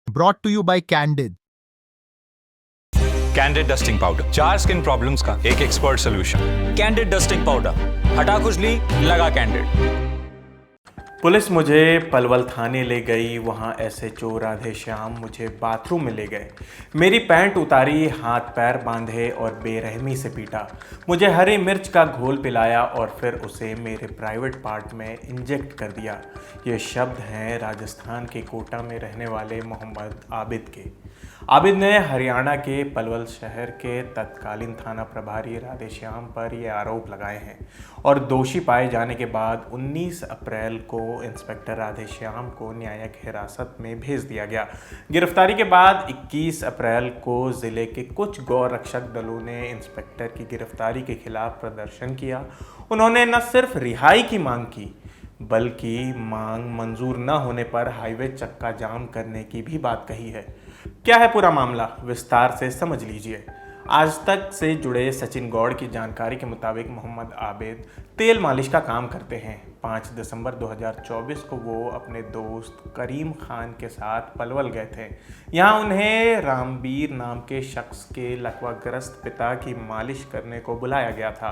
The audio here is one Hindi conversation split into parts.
Brought to you by Candid. Candid dusting powder, 4 skin problems का एक expert solution. Candid dusting powder, हटा खुजली, लगा कैंडिड। पुलिस मुझे पलवल थाने ले गई। वहाँ एसएचओ राधेश्याम मुझे बाथरूम में ले गए। मेरी पैंट उतारी, हाथ पैर बांधे और बेरहमी से पीटा। मुझे हरी मिर्च का घोल पिलाया और फिर उसे मेरे प्राइवेट पार्ट में इंजेक्ट कर दिया। ये शब्द हैं राजस्थान के कोटा में रहने वाले मोहम्मद आबिद के। आबिद ने हरियाणा के पलवल शहर के तत्कालीन थाना प्रभारी राधेश्याम पर ये आरोप लगाए हैं और दोषी पाए जाने के बाद 19 अप्रैल को इंस्पेक्टर राधेश्याम को न्यायिक हिरासत में भेज दिया गया। गिरफ्तारी के बाद 21 अप्रैल को ज़िले के कुछ गौ रक्षक दलों ने इंस्पेक्टर की गिरफ्तारी के खिलाफ प्रदर्शन किया। उन्होंने न सिर्फ रिहाई की मांग की बल्कि मांग मंजूर न होने पर हाईवे चक्का जाम करने की भी बात कही है। क्या है पूरा मामला, विस्तार से समझ लीजिए। आज तक से जुड़े सचिन गौड़ की जानकारी के मुताबिक मोहम्मद आबिद तेल मालिश का काम करते हैं। 5 दिसंबर 2024 को वो अपने दोस्त करीम खान के साथ पलवल गए थे। यहाँ उन्हें रामबीर नाम के शख्स के लकवाग्रस्त पिता की मालिश करने को बुलाया गया था।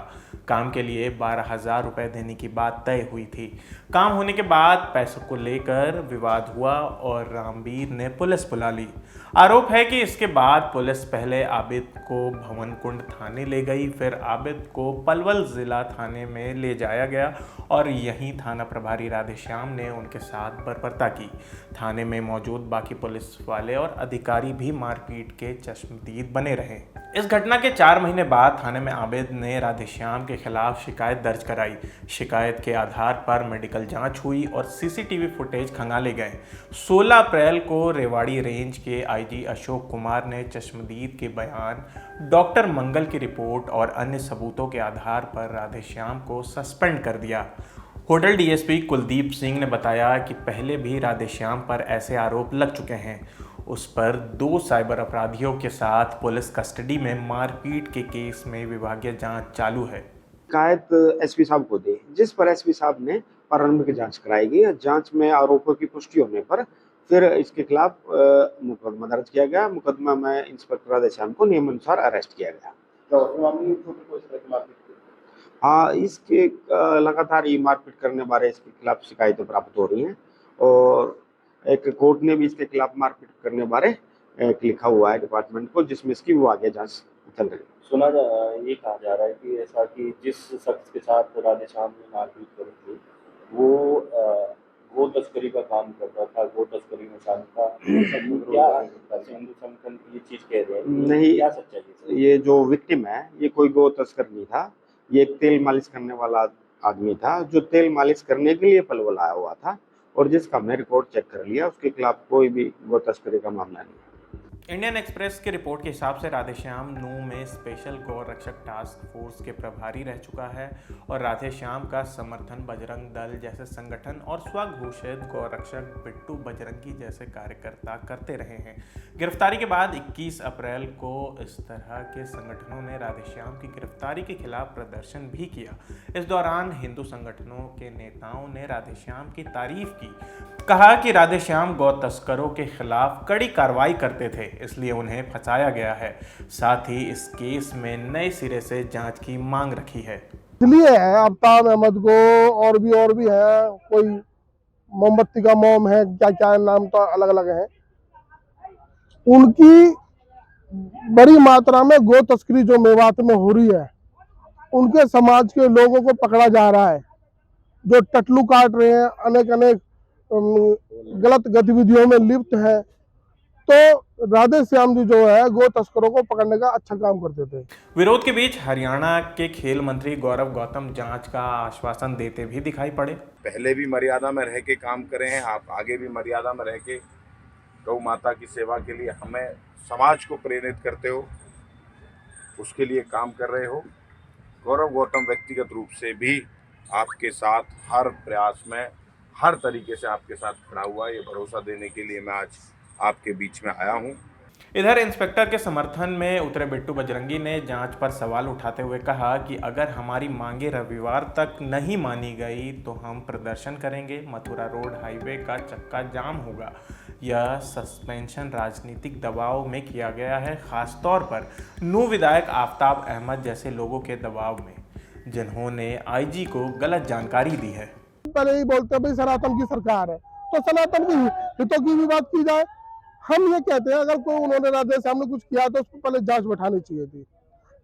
काम के लिए 12,000 रुपये देने की बात तय हुई थी। काम होने के बाद पैसों को लेकर विवाद हुआ और रामबीर ने पुलिस बुला ली। आरोप है कि इसके बाद पुलिस पहले आबिद को भवन कुंड थाने ले गई, फिर आबिद को पलवल जिला थाने में ले जाया गया और यहीं थाना प्रभारी राधेश्याम ने उनके साथ बर्बरता की। थाने में मौजूद बाकी पुलिस वाले और अधिकारी भी मारपीट के चश्मदीद बने रहे। इस घटना के 4 महीने बाद थाने में आबिद ने राधेश्याम के खिलाफ शिकायत दर्ज कराई। शिकायत के आधार पर मेडिकल जांच हुई और सीसीटीवी फुटेज खंगाले गए। 16 अप्रैल को रेवाड़ी रेंज के आईजी अशोक कुमार ने चश्मदीद के बयान, डॉक्टर मंगल की रिपोर्ट और अन्य सबूतों के आधार पर राधेश्याम को सस्पेंड कर दिया। होटल डीएसपी कुलदीप सिंह ने बताया कि पहले भी राधेश्याम पर ऐसे आरोप लग चुके हैं। उस पर 2 साइबर अपराधियों के साथ पुलिस कस्टडी में मारपीट के केस में विभागीय जांच चालू है। शिकायत एसपी साहब को दी, जिस पर एसपी साहब ने प्रारंभिक जांच कराई गई। जांच में आरोपों की पुष्टि होने पर फिर इसके खिलाफ मुकदमा दर्ज किया गया। मुकदमा में इंस्पेक्टर राधेश्याम को नियमानुसार अरेस्ट किया गया। हाँ, इसके लगातार ये मारपीट करने वाले इसके खिलाफ शिकायतें प्राप्त हो रही हैं और एक कोर्ट ने भी इसके खिलाफ मारपीट करने बारे एक लिखा हुआ है डिपार्टमेंट को, जिसमें इसकी विभागीय जांच चल रही है। ये कहा जा रहा है कि ऐसा कि जिस शख्स के साथ राधेश्याम ने मारपीट करी थी वो गो तस्करी का काम करता था, गो तस्करी में शामिल था। क्या हिंदू संगठन ये चीज कह रहे हैं? नहीं, क्या सच्चाई है? ये जो विक्टिम है ये कोई गो तस्कर नहीं था। ये एक तेल मालिश करने वाला आदमी था जो तेल मालिश करने के लिए पलवल आया हुआ था और जिसका हमने रिपोर्ट चेक कर लिया, उसके खिलाफ कोई भी गो तस्करी का मामला नहीं है। इंडियन एक्सप्रेस की रिपोर्ट के हिसाब से राधेश्याम नूह में स्पेशल गौ रक्षक टास्क फोर्स के प्रभारी रह चुका है और राधेश्याम का समर्थन बजरंग दल जैसे संगठन और स्वघोषित गौ रक्षक बिट्टू बजरंगी जैसे कार्यकर्ता करते रहे हैं। गिरफ्तारी के बाद 21 अप्रैल को इस तरह के संगठनों ने राधेश्याम की गिरफ्तारी के खिलाफ प्रदर्शन भी किया। इस दौरान हिंदू संगठनों के नेताओं ने राधेश्याम की तारीफ की, कहा कि राधेश्याम गौ तस्करों के खिलाफ कड़ी कार्रवाई करते थे, इसलिए उन्हें फंसाया गया है। साथ ही इस केस में नए सिरे से जांच की मांग रखी है। इसलिए है आफ्ताब अहमद को और भी है, कोई मोमबत्ती का मोम है, क्या क्या नाम तो अलग अलग है। उनकी बड़ी मात्रा में गो तस्करी जो मेवात में हो रही है, उनके समाज के लोगों को पकड़ा जा रहा है जो टटलू काट रहे हैं, अनेक गलत गतिविधियों में लिप्त है। तो राधेश्याम जी जो है गो तस्करों को पकड़ने का अच्छा काम करते थे। विरोध के बीच हरियाणा के खेल मंत्री गौरव गौतम जांच का आश्वासन देते भी दिखाई पड़े। पहले भी मर्यादा में रह के काम करे हैं, आप आगे भी मर्यादा में रह के गौ माता की सेवा के लिए हमें समाज को प्रेरित करते हो, उसके लिए काम कर रहे हो। गौरव गौतम व्यक्तिगत रूप से भी आपके साथ हर प्रयास में हर तरीके से आपके साथ खड़ा हुआ, ये भरोसा देने के लिए मैं आज आपके बीच में आया हूँ। इधर इंस्पेक्टर के समर्थन में उतरे बिट्टू बजरंगी ने जांच पर सवाल उठाते हुए कहा कि अगर हमारी मांगे रविवार तक नहीं मानी गई तो हम प्रदर्शन करेंगे, मथुरा रोड हाईवे का चक्का जाम होगा। यह सस्पेंशन राजनीतिक दबाव में किया गया है, खासतौर पर नू विधायक आफताब अहमद जैसे लोगों के दबाव में, जिन्होंने आईजी को गलत जानकारी दी है। पहले ही बोलते भाई सनातन की सरकार है, तो सनातन की हितों की भी बात की जाए। हम ये कहते हैं अगर कोई उन्होंने राधे श्याम ने कुछ किया तो उसको पहले जांच बैठानी चाहिए थी।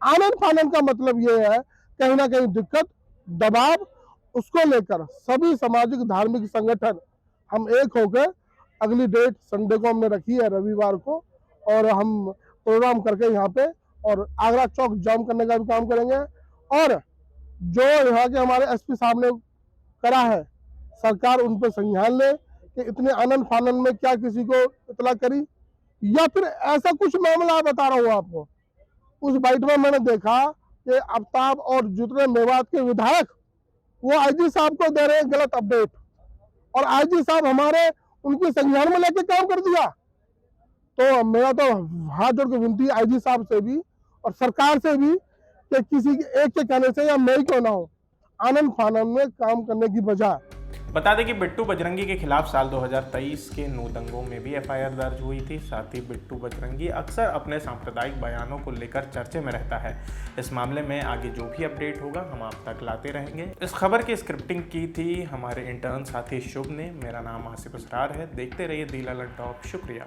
आनन फानन का मतलब ये है कहीं ना कहीं दिक्कत, दबाव, उसको लेकर सभी सामाजिक धार्मिक संगठन हम एक होकर अगली डेट संडे को हमने रखी है, रविवार को, और हम प्रोग्राम करके यहाँ पे और आगरा चौक जाम करने का भी काम करेंगे। और जो यहाँ के हमारे एसपी साहब ने करा है, सरकार उन पर संज्ञान ले कि इतने आनंद फानन में क्या किसी को इतला करी, या फिर ऐसा कुछ मामला बता रहा हूँ आपको। उस बाइट में मैंने देखा कि आफ्ताब और जितने मेवात के विधायक वो आईजी साहब को दे रहे हैं गलत अपडेट, और आईजी साहब हमारे उनके संज्ञान में लेके काम कर दिया। तो मेरा तो हाथ जोड़ के विनती आईजी साहब से भी और सरकार से भी कि किसी एक के कहने से या मैं ही क्यों ना हो, आनंद फानन में काम करने की बजाय। बता दें कि बिट्टू बजरंगी के खिलाफ साल 2023 के नू दंगों में भी एफआईआर दर्ज हुई थी। साथ ही बिट्टू बजरंगी अक्सर अपने सांप्रदायिक बयानों को लेकर चर्चे में रहता है। इस मामले में आगे जो भी अपडेट होगा हम आप तक लाते रहेंगे। इस खबर की स्क्रिप्टिंग की थी हमारे इंटर्न साथी शुभ ने। मेरा नाम आसिफ असरार है। देखते रहिए दी ललन टॉप। शुक्रिया।